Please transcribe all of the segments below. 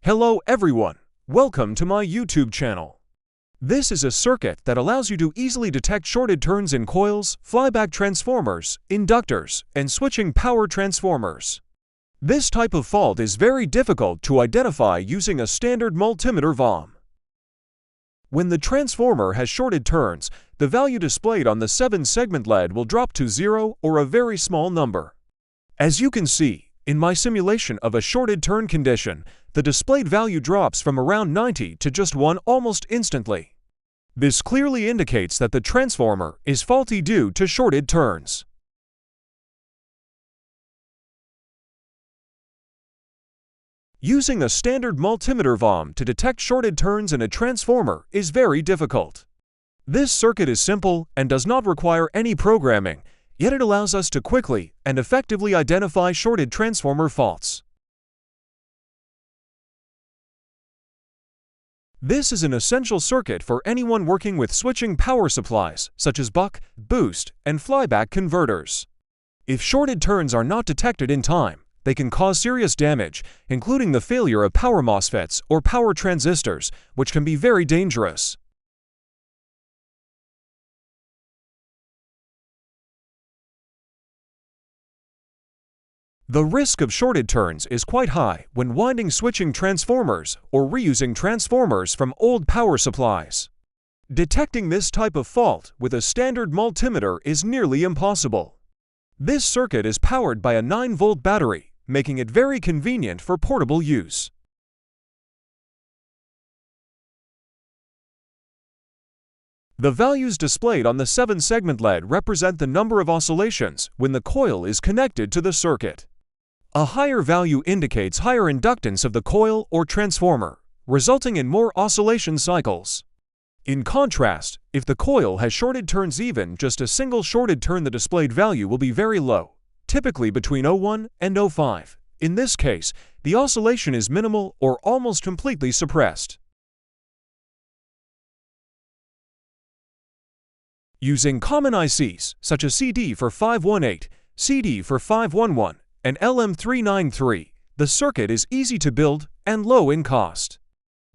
Hello everyone, welcome to my YouTube channel. This is a circuit that allows you to easily detect shorted turns in coils, flyback transformers, inductors, and switching power transformers. This type of fault is very difficult to identify using a standard multimeter valve. When the transformer has shorted turns, the value displayed on the 7-segment LED will drop to 0 or a very small number. As you can see, in my simulation of a shorted turn condition, the displayed value drops from around 90 to just 1 almost instantly. This clearly indicates that the transformer is faulty due to shorted turns. Using a standard multimeter valve to detect shorted turns in a transformer is very difficult. This circuit is simple and does not require any programming, yet it allows us to quickly and effectively identify shorted transformer faults. This is an essential circuit for anyone working with switching power supplies, such as buck, boost, and flyback converters. If shorted turns are not detected in time, they can cause serious damage, including the failure of power Mosfets or power transistors, which can be very dangerous. The risk of shorted turns is quite high when winding switching transformers or reusing transformers from old power supplies. Detecting this type of fault with a standard multimeter is nearly impossible. This circuit is powered by a 9-volt battery, making it very convenient for portable use. The values displayed on the 7-segment LED represent the number of oscillations when the coil is connected to the circuit. A higher value indicates higher inductance of the coil or transformer, resulting in more oscillation cycles. In contrast, if the coil has shorted turns, even just a single shorted turn, the displayed value will be very low, typically between 0.1 and 0.5. In this case, the oscillation is minimal or almost completely suppressed. Using common ICs such as CD for 518, CD for 511, and LM393, the circuit is easy to build and low in cost.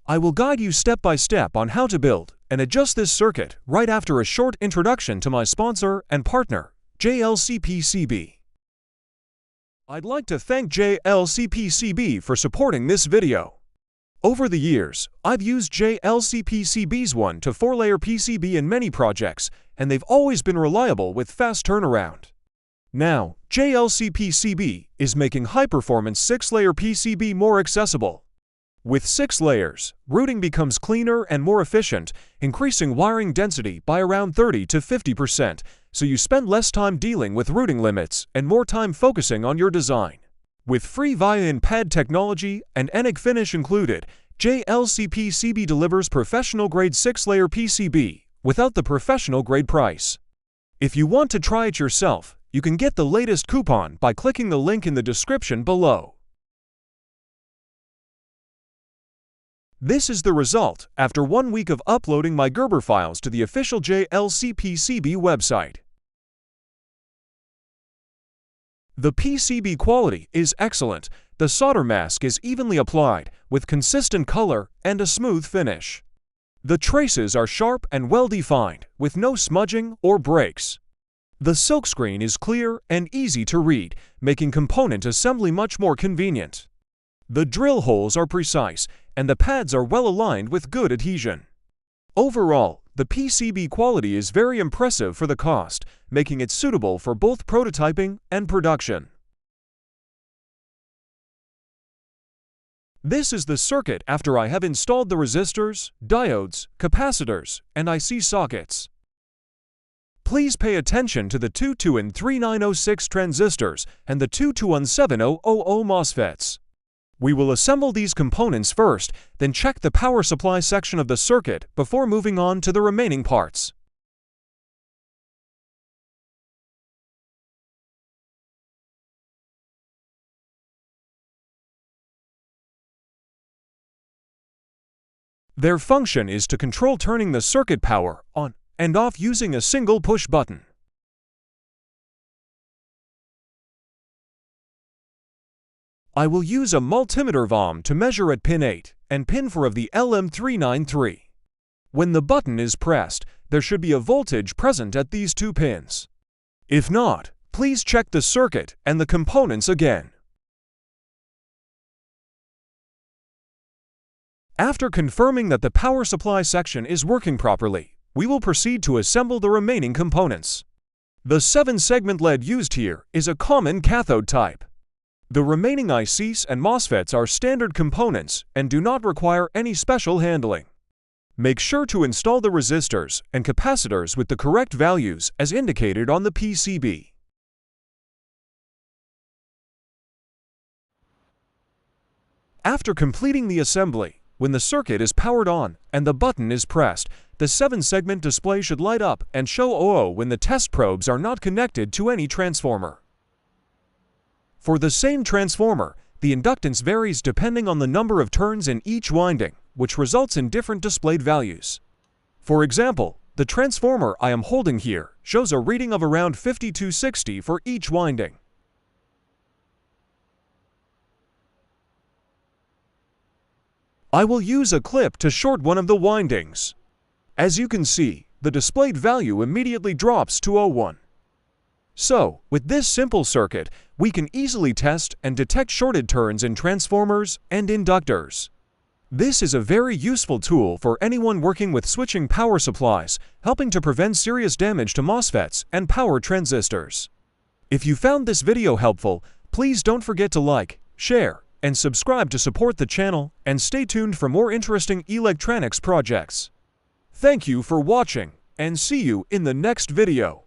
I will guide you step by step on how to build and adjust this circuit right after a short introduction to my sponsor and partner, JLCPCB. I'd like to thank JLCPCB for supporting this video. Over the years, I've used JLCPCB's 1 to 4-layer PCB in many projects, and they've always been reliable with fast turnaround. Now, JLCPCB is making high-performance 6-layer PCB more accessible. With 6 layers, routing becomes cleaner and more efficient, increasing wiring density by around 30 to 50%, so you spend less time dealing with routing limits and more time focusing on your design. With free via-in pad technology and ENIC finish included, JLCPCB delivers professional-grade 6-layer PCB without the professional-grade price. If you want to try it yourself, you can get the latest coupon by clicking the link in the description below. This is the result after 1 week of uploading my Gerber files to the official JLCPCB website. The PCB quality is excellent. The solder mask is evenly applied, with consistent color and a smooth finish. The traces are sharp and well-defined, with no smudging or breaks. The silkscreen is clear and easy to read, making component assembly much more convenient. The drill holes are precise, and the pads are well aligned with good adhesion. Overall, the PCB quality is very impressive for the cost, making it suitable for both prototyping and production. This is the circuit after I have installed the resistors, diodes, capacitors, and IC sockets. Please pay attention to the 2213906 transistors and the 2217000 Mosfets. We will assemble these components first, then check the power supply section of the circuit before moving on to the remaining parts. Their function is to control turning the circuit power on and off using a single push button. I will use a multimeter valve to measure at pin 8 and pin 4 of the LM393. When the button is pressed, there should be a voltage present at these two pins. If not, please check the circuit and the components again. After confirming that the power supply section is working properly, we will proceed to assemble the remaining components. The 7-segment LED used here is a common cathode type. The remaining ICs and Mosfets are standard components and do not require any special handling. Make sure to install the resistors and capacitors with the correct values as indicated on the PCB. After completing the assembly, when the circuit is powered on and the button is pressed, the 7-segment display should light up and show OO when the test probes are not connected to any transformer. For the same transformer, the inductance varies depending on the number of turns in each winding, which results in different displayed values. For example, the transformer I am holding here shows a reading of around 5260 for each winding. I will use a clip to short one of the windings. As you can see, the displayed value immediately drops to 01. So, with this simple circuit, we can easily test and detect shorted turns in transformers and inductors. This is a very useful tool for anyone working with switching power supplies, helping to prevent serious damage to Mosfets and power transistors. If you found this video helpful, please don't forget to like, share, and subscribe to support the channel, and stay tuned for more interesting electronics projects. Thank you for watching, and see you in the next video.